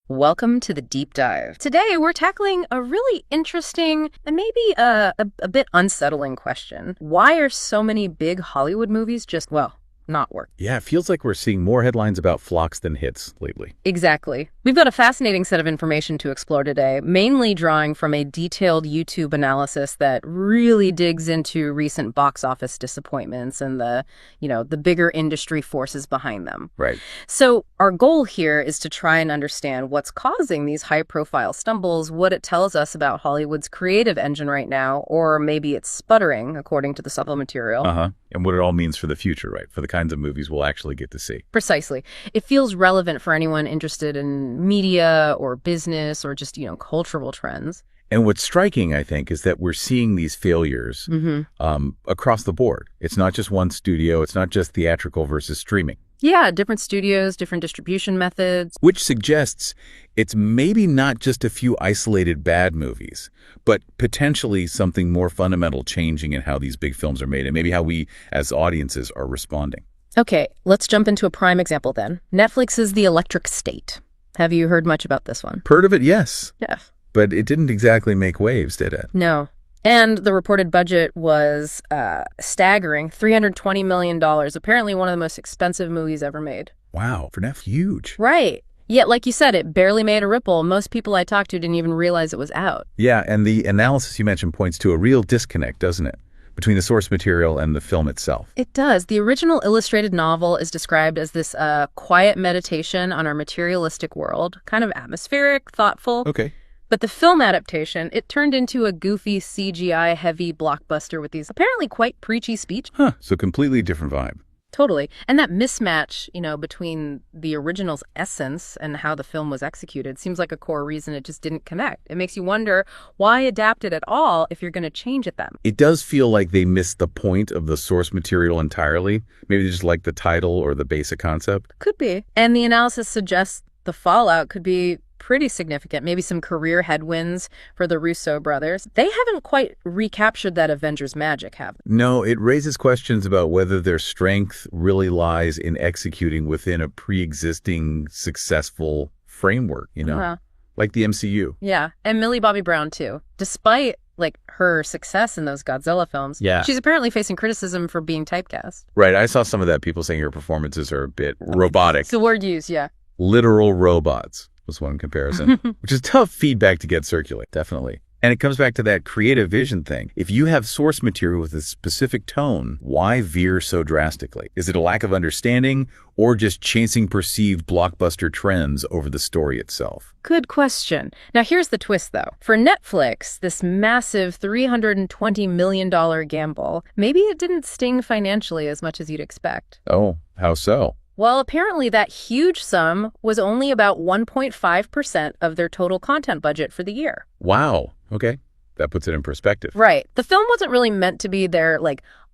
Welcome to the deep dive. Today, we're tackling a really interesting and maybe a bit unsettling question. Why are so many big Hollywood movies just, not working? Yeah, it feels like we're seeing more headlines about flops than hits lately. Exactly. We've got a fascinating set of information to explore today, mainly drawing from a detailed YouTube analysis that really digs into recent box office disappointments and the bigger industry forces behind them. Right. So our goal here is to try and understand what's causing these high-profile stumbles, what it tells us about Hollywood's creative engine right now, or maybe it's sputtering, according to the supplemental material. And what it all means for the future, right? For the kinds of movies we'll actually get to see. Precisely. It feels relevant for anyone interested in media or business or just, cultural trends. And what's striking, I think, is that we're seeing these failures across the board. It's not just one studio. It's not just theatrical versus streaming. Yeah, different studios, different distribution methods. Which suggests it's maybe not just a few isolated bad movies, but potentially something more fundamental changing in how these big films are made and maybe how we as audiences are responding. Okay, let's jump into a prime example then. Netflix's The Electric State. Have you heard much about this one? Heard of it? Yes. Yeah. But it didn't exactly make waves, did it? No. And the reported budget was staggering, $320 million. Apparently one of the most expensive movies ever made. Wow, for Netflix, huge. Right. Yet, like you said, it barely made a ripple. Most people I talked to didn't even realize it was out. Yeah, and the analysis you mentioned points to a real disconnect, doesn't it, between the source material and the film itself? It does. The original illustrated novel is described as this quiet meditation on our materialistic world, kind of atmospheric, thoughtful. Okay. But the film adaptation, it turned into a goofy CGI-heavy blockbuster with these apparently quite preachy speech. So completely different vibe. Totally. And that mismatch, between the original's essence and how the film was executed seems like a core reason it just didn't connect. It makes you wonder why adapt it at all if you're going to change it then. It does feel like they missed the point of the source material entirely. Maybe they just like the title or the basic concept. Could be. And the analysis suggests the fallout could be pretty significant, maybe some career headwinds for the Russo brothers. They haven't quite recaptured that Avengers magic, have they? No, it raises questions about whether their strength really lies in executing within a pre-existing successful framework, like the MCU. Yeah, and Millie Bobby Brown, too. Despite her success in those Godzilla films, she's apparently facing criticism for being typecast. Right, I saw some of that. People saying her performances are a bit robotic. It's the word used, yeah. Literal robots was one comparison, which is tough feedback to get circulate, definitely. And it comes back to that creative vision thing. If you have source material with a specific tone, why veer so drastically? Is it a lack of understanding or just chasing perceived blockbuster trends over the story itself? Good question. Now, here's the twist, though. For Netflix, this massive $320 million gamble, maybe it didn't sting financially as much as you'd expect. Oh, how so? Well, apparently that huge sum was only about 1.5% of their total content budget for the year. Wow. Okay. That puts it in perspective. Right. The film wasn't really meant to be their,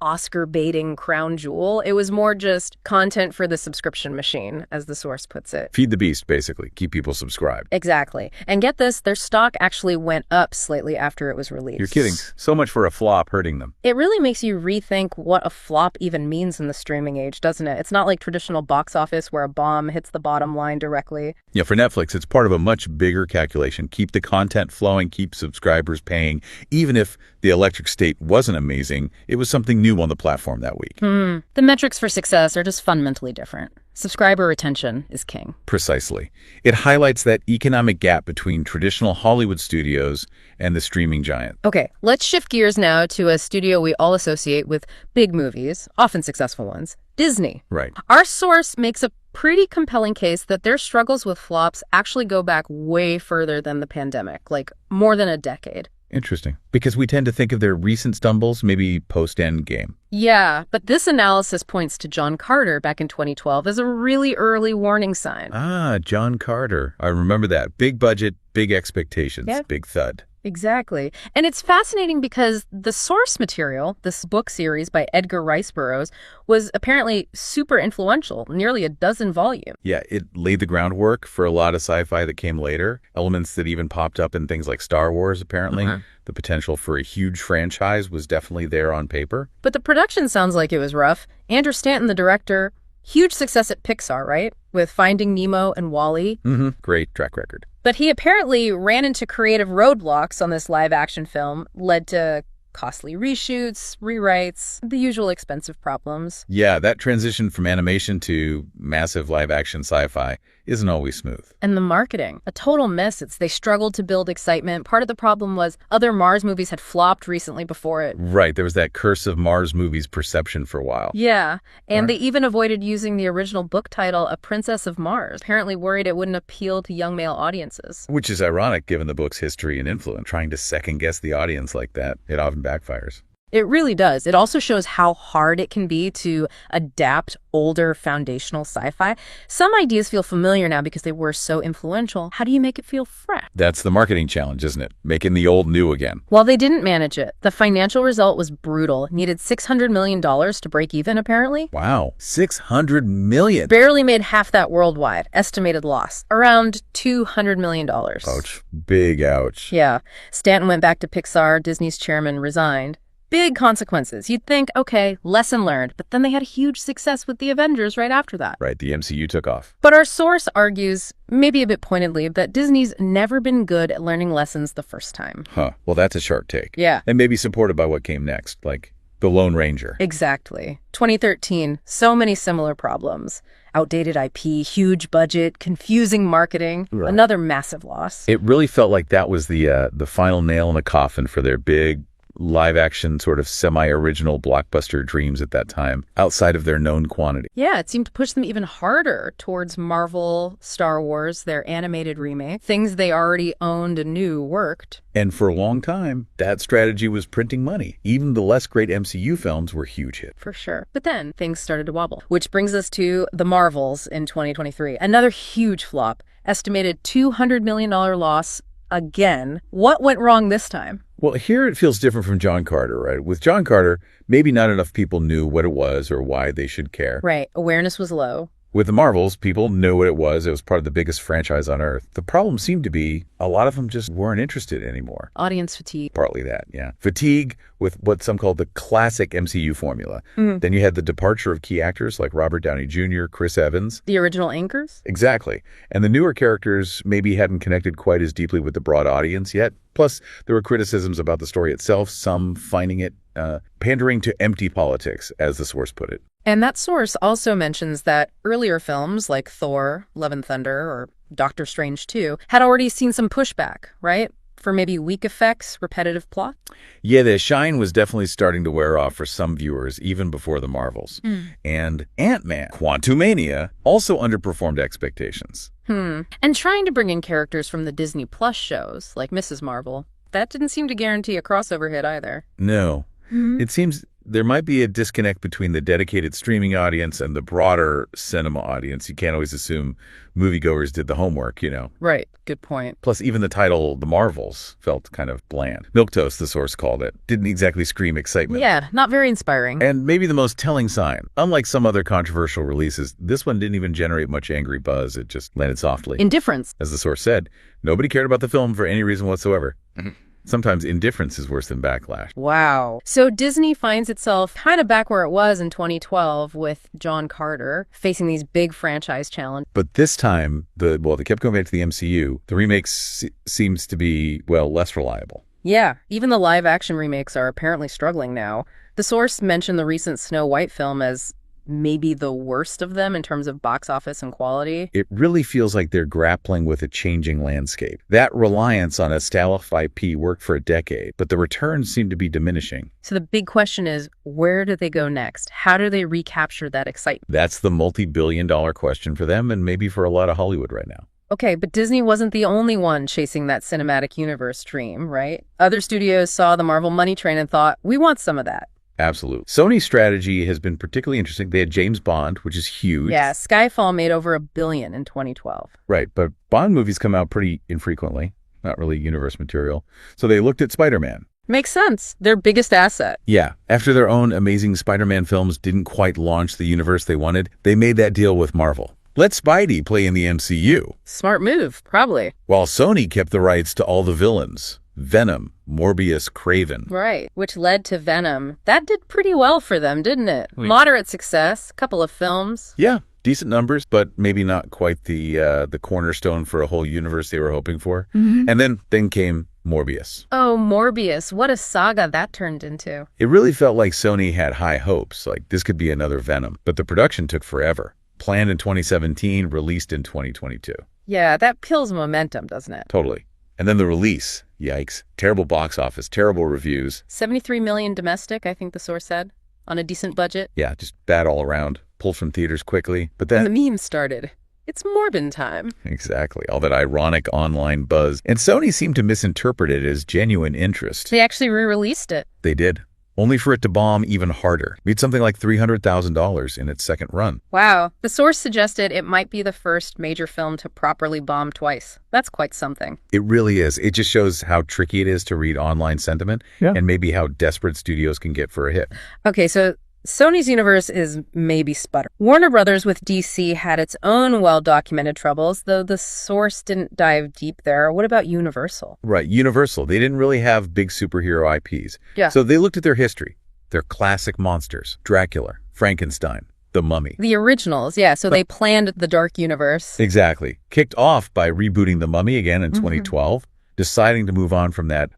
Oscar-baiting crown jewel. It was more just content for the subscription machine, as the source puts it. Feed the beast, basically. Keep people subscribed. Exactly. And get this, their stock actually went up slightly after it was released. You're kidding. So much for a flop hurting them. It really makes you rethink what a flop even means in the streaming age, doesn't it? It's not like traditional box office where a bomb hits the bottom line directly. Yeah, for Netflix, it's part of a much bigger calculation. Keep the content flowing, keep subscribers paying. Even if The Electric State wasn't amazing, it was something new on the platform that week. The metrics for success are just fundamentally different. Subscriber retention is king. Precisely. It highlights that economic gap between traditional Hollywood studios and the streaming giant. Okay, let's shift gears now to a studio we all associate with big movies, often successful ones, Disney. Right. Our source makes a pretty compelling case that their struggles with flops actually go back way further than the pandemic, more than a decade. Interesting. Because we tend to think of their recent stumbles, maybe post-Endgame. Yeah, but this analysis points to John Carter back in 2012 as a really early warning sign. Ah, John Carter. I remember that. Big budget, big expectations, big thud. Exactly. And it's fascinating because the source material, this book series by Edgar Rice Burroughs, was apparently super influential, nearly a dozen volumes. Yeah, it laid the groundwork for a lot of sci-fi that came later, elements that even popped up in things like Star Wars, apparently. The potential for a huge franchise was definitely there on paper. But the production sounds like it was rough. Andrew Stanton, the director, Huge success at Pixar, right? With Finding Nemo and Wall-E. Great track record. But he apparently ran into creative roadblocks on this live-action film, led to costly reshoots, rewrites, the usual expensive problems. Yeah, that transition from animation to massive live-action sci-fi isn't always smooth. And the marketing, a total miss. They struggled to build excitement. Part of the problem was other Mars movies had flopped recently before it. Right, there was that curse of Mars movies perception for a while. Yeah, and they even avoided using the original book title, A Princess of Mars, apparently worried it wouldn't appeal to young male audiences. Which is ironic given the book's history and influence. Trying to second-guess the audience like that, it often backfires. It really does. It also shows how hard it can be to adapt older foundational sci-fi. Some ideas feel familiar now because they were so influential. How do you make it feel fresh? That's the marketing challenge, isn't it? Making the old new again. Well, they didn't manage it. The financial result was brutal. Needed $600 million to break even, apparently. Wow, $600 million. Barely made half that worldwide. Estimated loss, around $200 million. Ouch. Big ouch. Yeah. Stanton went back to Pixar. Disney's chairman resigned. Big consequences. You'd think, okay, lesson learned, but then they had a huge success with the Avengers right after that. Right, the MCU took off. But our source argues, maybe a bit pointedly, that Disney's never been good at learning lessons the first time. Huh, well that's a sharp take. Yeah. And maybe supported by what came next, like The Lone Ranger. Exactly. 2013, so many similar problems. Outdated IP, huge budget, confusing marketing, another massive loss. It really felt like that was the final nail in the coffin for their big, live-action sort of semi-original blockbuster dreams at that time, outside of their known quantity. Yeah, it seemed to push them even harder towards Marvel, Star Wars, their animated remake. Things they already owned and knew worked. And for a long time, that strategy was printing money. Even the less great MCU films were huge hits. For sure. But then things started to wobble, which brings us to The Marvels in 2023. Another huge flop. Estimated $200 million loss again. What went wrong this time? Well, here it feels different from John Carter, right? With John Carter, maybe not enough people knew what it was or why they should care. Right. Awareness was low. With the Marvels, people knew what it was. It was part of the biggest franchise on Earth. The problem seemed to be a lot of them just weren't interested anymore. Audience fatigue. Partly that, yeah. Fatigue with what some call the classic MCU formula. Then you had the departure of key actors like Robert Downey Jr., Chris Evans. The original anchors? Exactly. And the newer characters maybe hadn't connected quite as deeply with the broad audience yet. Plus, there were criticisms about the story itself, some finding it pandering to empty politics, as the source put it. And that source also mentions that earlier films like Thor, Love and Thunder, or Doctor Strange 2 had already seen some pushback, right? For maybe weak effects, repetitive plot? Yeah, the shine was definitely starting to wear off for some viewers, even before the Marvels. And Ant-Man, Quantumania, also underperformed expectations. And trying to bring in characters from the Disney Plus shows, like Mrs. Marvel, that didn't seem to guarantee a crossover hit either. No. It seems there might be a disconnect between the dedicated streaming audience and the broader cinema audience. You can't always assume moviegoers did the homework, you know. Right. Good point. Plus, even the title, The Marvels, felt kind of bland. Milquetoast, the source called it, didn't exactly scream excitement. Yeah, not very inspiring. And maybe the most telling sign, unlike some other controversial releases, this one didn't even generate much angry buzz. It just landed softly. Indifference. As the source said, nobody cared about the film for any reason whatsoever. Sometimes indifference is worse than backlash. Wow. So Disney finds itself kind of back where it was in 2012 with John Carter, facing these big franchise challenges. But this time, they kept going back to the MCU. The remake seems to be, less reliable. Yeah, even the live-action remakes are apparently struggling now. The source mentioned the recent Snow White film as maybe the worst of them in terms of box office and quality. It really feels like they're grappling with a changing landscape. That reliance on established IP worked for a decade, but the returns seem to be diminishing. So the big question is, where do they go next? How do they recapture that excitement? That's the multi-billion-dollar question for them and maybe for a lot of Hollywood right now. Okay, but Disney wasn't the only one chasing that cinematic universe dream, right? Other studios saw the Marvel money train and thought, we want some of that. Absolutely. Sony's strategy has been particularly interesting. They had James Bond, which is huge. Yeah, Skyfall made over $1 billion in 2012. Right, but Bond movies come out pretty infrequently, not really universe material. So they looked at Spider-Man. Makes sense. Their biggest asset. Yeah, after their own amazing Spider-Man films didn't quite launch the universe they wanted, they made that deal with Marvel. Let Spidey play in the MCU. Smart move, probably. While Sony kept the rights to all the villains. Venom, Morbius, Craven. Right, which led to Venom. That did pretty well for them, didn't it? Oui. Moderate success, couple of films. Yeah, decent numbers, but maybe not quite the cornerstone for a whole universe they were hoping for. And then came Morbius. Oh, Morbius, what a saga that turned into. It really felt like Sony had high hopes, like this could be another Venom, but the production took forever. Planned in 2017, released in 2022. Yeah, that kills momentum, doesn't it? Totally. And then the release, yikes. Terrible box office, terrible reviews. 73 million domestic, I think the source said, on a decent budget. Yeah, just bad all around. Pulled from theaters quickly. But And then... the memes started. It's Morbin time. Exactly. All that ironic online buzz. And Sony seemed to misinterpret it as genuine interest. They actually re-released it. They did. Only for it to bomb even harder. Made something like $300,000 in its second run. Wow. The source suggested it might be the first major film to properly bomb twice. That's quite something. It really is. It just shows how tricky it is to read online sentiment and maybe how desperate studios can get for a hit. Okay, so Sony's universe is maybe sputter. Warner Brothers with DC had its own well-documented troubles, though the source didn't dive deep there. What about Universal? Right, Universal. They didn't really have big superhero IPs. Yeah. So they looked at their history, their classic monsters, Dracula, Frankenstein, The Mummy. The originals, yeah. So they planned the dark universe. Exactly. Kicked off by rebooting The Mummy again in 2012, deciding to move on from that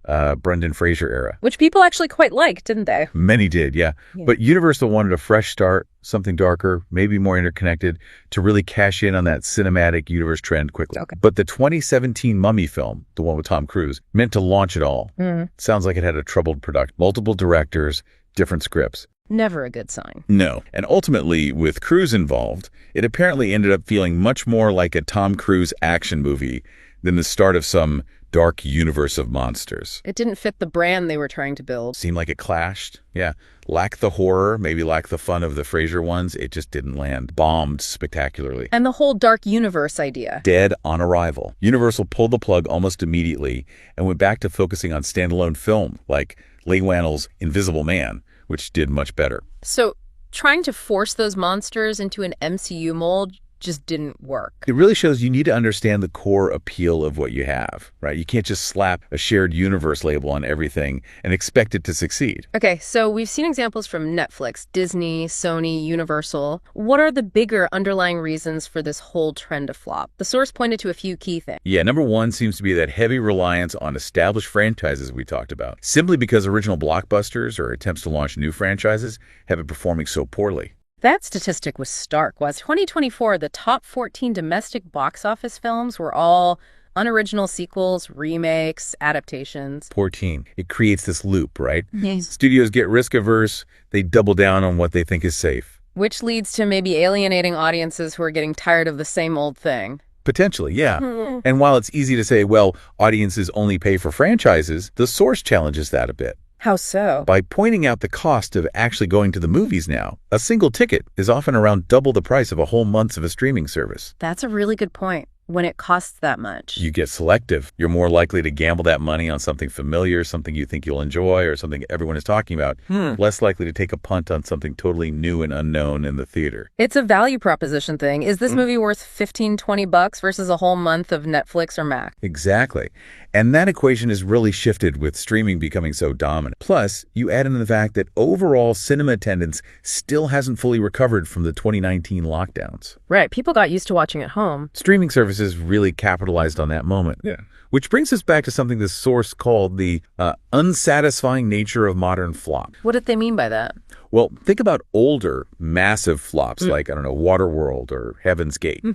Brendan Fraser era. Which people actually quite liked, didn't they? Many did, yeah. But Universal wanted a fresh start, something darker, maybe more interconnected, to really cash in on that cinematic universe trend quickly. Okay. But the 2017 Mummy film, the one with Tom Cruise, meant to launch it all. Sounds like it had a troubled production. Multiple directors, different scripts. Never a good sign. No. And ultimately, with Cruise involved, it apparently ended up feeling much more like a Tom Cruise action movie than the start of some dark universe of monsters. It didn't fit the brand they were trying to build. Seemed like it clashed. Yeah. Lacked the horror, maybe lacked the fun of the Fraser ones. It just didn't land. Bombed spectacularly. And the whole dark universe idea. Dead on arrival. Universal pulled the plug almost immediately and went back to focusing on standalone film, like Leigh Whannell's Invisible Man, which did much better. So trying to force those monsters into an MCU mold just didn't work. It really shows you need to understand the core appeal of what you have, right? You can't just slap a shared universe label on everything and expect it to succeed. Okay, so we've seen examples from Netflix, Disney, Sony, Universal. What are the bigger underlying reasons for this whole trend to flop? The source pointed to a few key things. Yeah, number one seems to be that heavy reliance on established franchises we talked about, simply because original blockbusters or attempts to launch new franchises have been performing so poorly. That statistic was stark. Was 2024, the top 14 domestic box office films were all unoriginal sequels, remakes, adaptations. 14. It creates this loop, right? Yes. Studios get risk-averse. They double down on what they think is safe. Which leads to maybe alienating audiences who are getting tired of the same old thing. Potentially, yeah. And while it's easy to say, well, audiences only pay for franchises, the source challenges that a bit. How so? By pointing out the cost of actually going to the movies now. A single ticket is often around double the price of a whole month of a streaming service. That's a really good point. When it costs that much. You get selective. You're more likely to gamble that money on something familiar, something you think you'll enjoy, or something everyone is talking about. Less likely to take a punt on something totally new and unknown in the theater. It's a value proposition thing. Is this movie worth $15-20 versus a whole month of Netflix or Mac? Exactly. And that equation is really shifted with streaming becoming so dominant. Plus, you add in the fact that overall cinema attendance still hasn't fully recovered from the 2019 lockdowns. Right. People got used to watching at home. Streaming services really capitalized on that moment. Yeah. Which brings us back to something the source called the unsatisfying nature of modern flop. What did they mean by that? Well, think about older, massive flops like, I don't know, Waterworld or Heaven's Gate.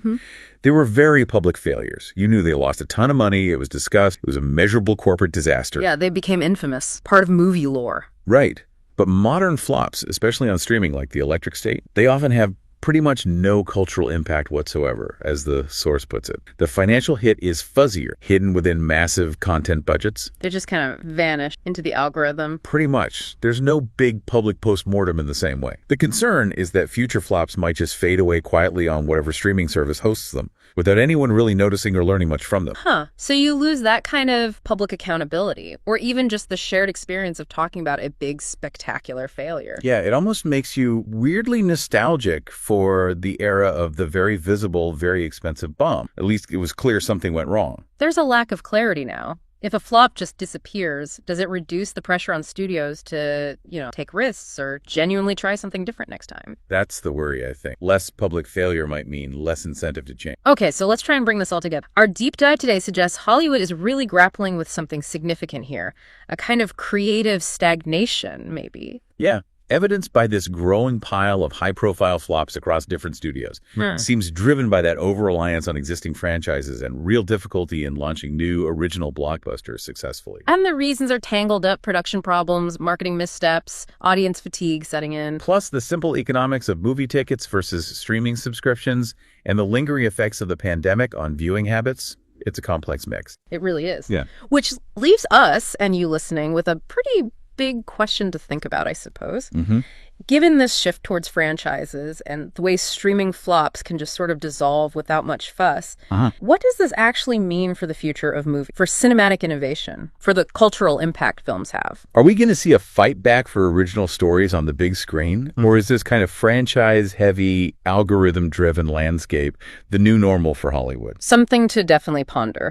They were very public failures. You knew they lost a ton of money. It was discussed. It was a measurable corporate disaster. Yeah, they became infamous. Part of movie lore. Right. But modern flops, especially on streaming like The Electric State, they often have pretty much no cultural impact whatsoever, as the source puts it. The financial hit is fuzzier, hidden within massive content budgets. They just kind of vanish into the algorithm. Pretty much. There's no big public postmortem in the same way. The concern is that future flops might just fade away quietly on whatever streaming service hosts them, without anyone really noticing or learning much from them. So you lose that kind of public accountability, or even just the shared experience of talking about a big, spectacular failure. Yeah, it almost makes you weirdly nostalgic for the era of the very visible, very expensive bomb. At least it was clear something went wrong. There's a lack of clarity now. If a flop just disappears, does it reduce the pressure on studios to, take risks or genuinely try something different next time? That's the worry, I think. Less public failure might mean less incentive to change. Okay, so let's try and bring this all together. Our deep dive today suggests Hollywood is really grappling with something significant here, a kind of creative stagnation, maybe. Yeah. Evidenced by this growing pile of high-profile flops across different studios. Seems driven by that over-reliance on existing franchises and real difficulty in launching new, original blockbusters successfully. And the reasons are tangled up: production problems, marketing missteps, audience fatigue setting in. Plus the simple economics of movie tickets versus streaming subscriptions and the lingering effects of the pandemic on viewing habits. It's a complex mix. It really is. Yeah. Which leaves us, and you listening, with a pretty big question to think about, I suppose. Given this shift towards franchises and the way streaming flops can just sort of dissolve without much fuss, what does this actually mean for the future of movies, for cinematic innovation, for the cultural impact films have? Are we going to see a fight back for original stories on the big screen? Or is this kind of franchise-heavy, algorithm-driven landscape the new normal for Hollywood? Something to definitely ponder.